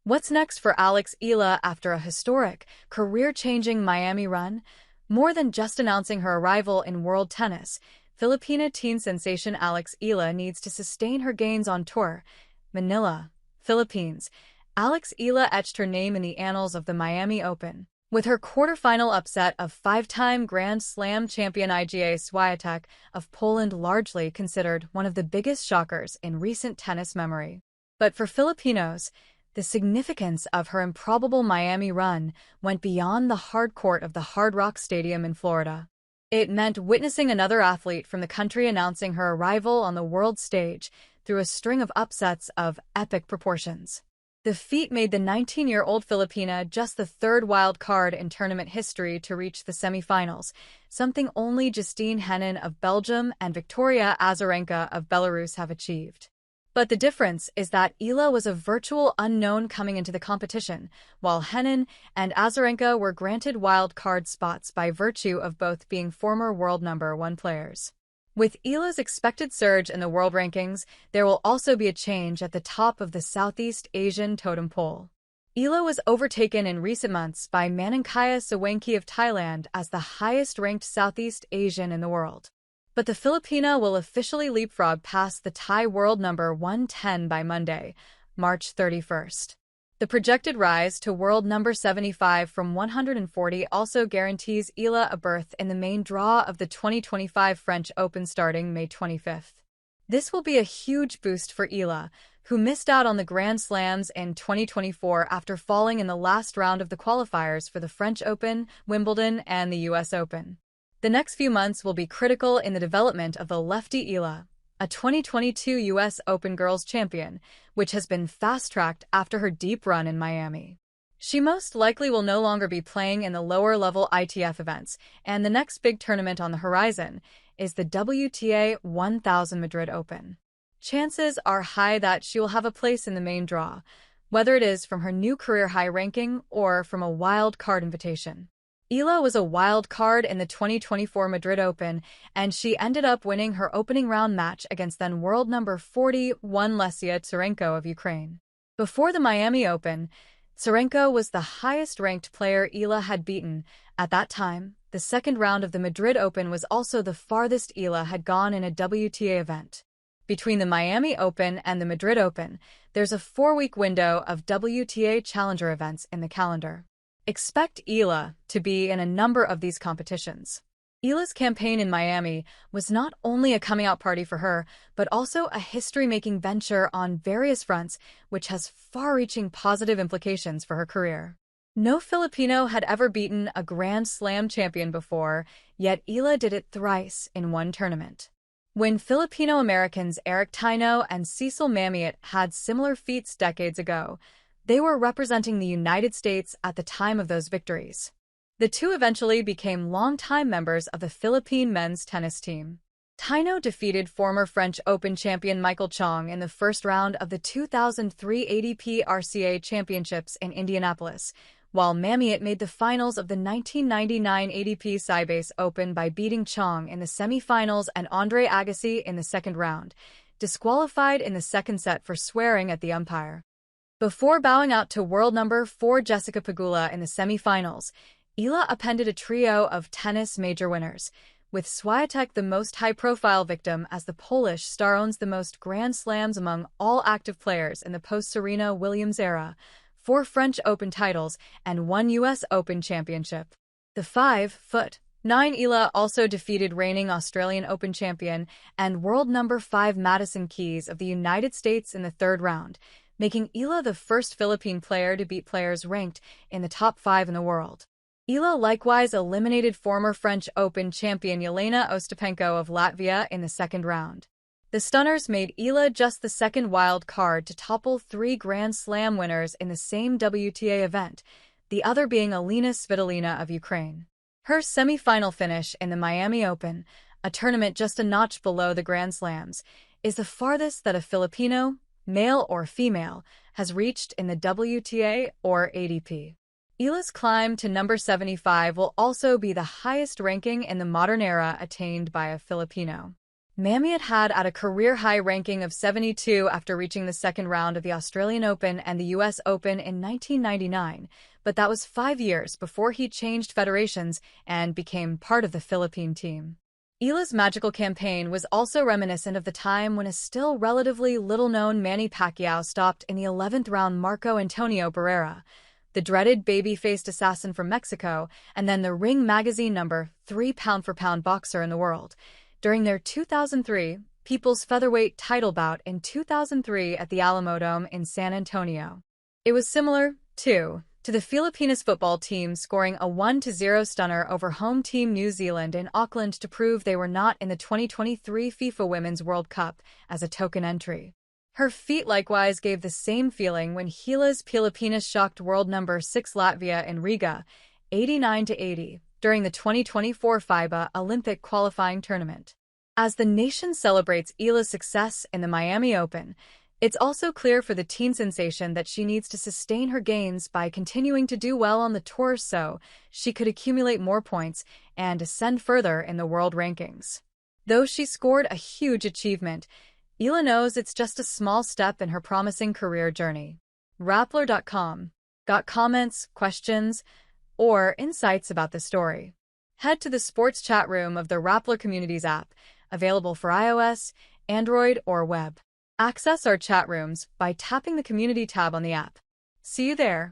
What's next for Alex Eala after a historic, career-changing Miami run? More than just announcing her arrival in world tennis, Filipina teen sensation Alex Eala needs to sustain her gains on tour. Manila, Philippines. Alex Eala etched her name in the annals of the Miami Open, with her quarterfinal upset of five-time Grand Slam champion Iga Swiatek of Poland, largely considered one of the biggest shockers in recent tennis memory. But for Filipinos, the significance of her improbable Miami run went beyond the hard court of the Hard Rock Stadium in Florida. It meant witnessing another athlete from the country announcing her arrival on the world stage through a string of upsets of epic proportions. The feat made the 19-year-old Filipina just the third wild card in tournament history to reach the semifinals, something only Justine Henin of Belgium and Victoria Azarenka of Belarus have achieved. But the difference is that Eala was a virtual unknown coming into the competition, while Henin and Azarenka were granted wild card spots by virtue of both being former world number one players. With Eala's expected surge in the world rankings, there will also be a change at the top of the Southeast Asian totem pole. Eala was overtaken in recent months by Manangkaya Sawanki of Thailand as the highest-ranked Southeast Asian in the world. But the Filipina will officially leapfrog past the Thai world number 110 by Monday, March 31st. The projected rise to world number 75 from 140 also guarantees Eala a berth in the main draw of the 2025 French Open starting May 25th. This will be a huge boost for Eala, who missed out on the Grand Slams in 2024 after falling in the last round of the qualifiers for the French Open, Wimbledon, and the US Open. The next few months will be critical in the development of the lefty Eala, a 2022 US Open Girls champion, which has been fast-tracked after her deep run in Miami. She most likely will no longer be playing in the lower-level ITF events, and the next big tournament on the horizon is the WTA 1000 Madrid Open. Chances are high that she will have a place in the main draw, whether it is from her new career high ranking or from a wild card invitation. Eala was a wild card in the 2024 Madrid Open, and she ended up winning her opening round match against then world number 41 Lesia Tsurenko of Ukraine. Before the Miami Open, Tsurenko was the highest-ranked player Eala had beaten. At that time, the second round of the Madrid Open was also the farthest Eala had gone in a WTA event. Between the Miami Open and the Madrid Open, there's a 4-week window of WTA Challenger events in the calendar. Expect Eala to be in a number of these competitions. Eala's campaign in Miami was not only a coming-out party for her, but also a history-making venture on various fronts, which has far-reaching positive implications for her career. No Filipino had ever beaten a Grand Slam champion before, yet Eala did it thrice in one tournament. When Filipino-Americans Eric Taino and Cecil Mamiat had similar feats decades ago, they were representing the United States at the time of those victories. The two eventually became longtime members of the Philippine men's tennis team. Taino defeated former French Open champion Michael Chong in the first round of the 2003 ATP RCA Championships in Indianapolis, while Mamiat made the finals of the 1999 ATP Sybase Open by beating Chong in the semifinals and Andre Agassi in the second round, disqualified in the second set for swearing at the umpire. Before bowing out to world number 4 Jessica Pegula in the semifinals, Eala appended a trio of tennis major winners, with Swiatek the most high-profile victim as the Polish star owns the most Grand Slams among all active players in the post-Serena Williams era, 4 French Open titles, and 1 US Open championship. The 5'9" Eala also defeated reigning Australian Open champion and world number 5 Madison Keys of the United States in the third round, making Eala the first Philippine player to beat players ranked in the top 5 in the world. Eala likewise eliminated former French Open champion Yelena Ostapenko of Latvia in the second round. The Stunners made Eala just the second wild card to topple 3 Grand Slam winners in the same WTA event, the other being Alina Svitolina of Ukraine. Her semi-final finish in the Miami Open, a tournament just a notch below the Grand Slams, is the farthest that a Filipino, male or female, has reached in the WTA or ATP. Eala's climb to number 75 will also be the highest ranking in the modern era attained by a Filipino. Mamie had a career-high ranking of 72 after reaching the second round of the Australian Open and the US Open in 1999, but that was 5 years before he changed federations and became part of the Philippine team. Eala's magical campaign was also reminiscent of the time when a still relatively little-known Manny Pacquiao stopped in the 11th round Marco Antonio Barrera, the dreaded baby-faced assassin from Mexico, and then the Ring magazine #3 pound-for-pound boxer in the world, during their 2003 People's Featherweight title bout in 2003 at the Alamodome in San Antonio. It was similar, too, to the Filipinas football team scoring a 1-0 stunner over home team New Zealand in Auckland to prove they were not in the 2023 FIFA Women's World Cup as a token entry. Her feat likewise gave the same feeling when Eala's Pilipinas shocked world #6 Latvia in Riga, 89-80, during the 2024 FIBA Olympic qualifying tournament. As the nation celebrates Eala's success in the Miami Open, it's also clear for the teen sensation that she needs to sustain her gains by continuing to do well on the tour so she could accumulate more points and ascend further in the world rankings. Though she scored a huge achievement, Eala knows it's just a small step in her promising career journey. Rappler.com. Got comments, questions, or insights about the story? Head to the sports chat room of the Rappler Communities app, available for iOS, Android, or web. Access our chat rooms by tapping the Community tab on the app. See you there.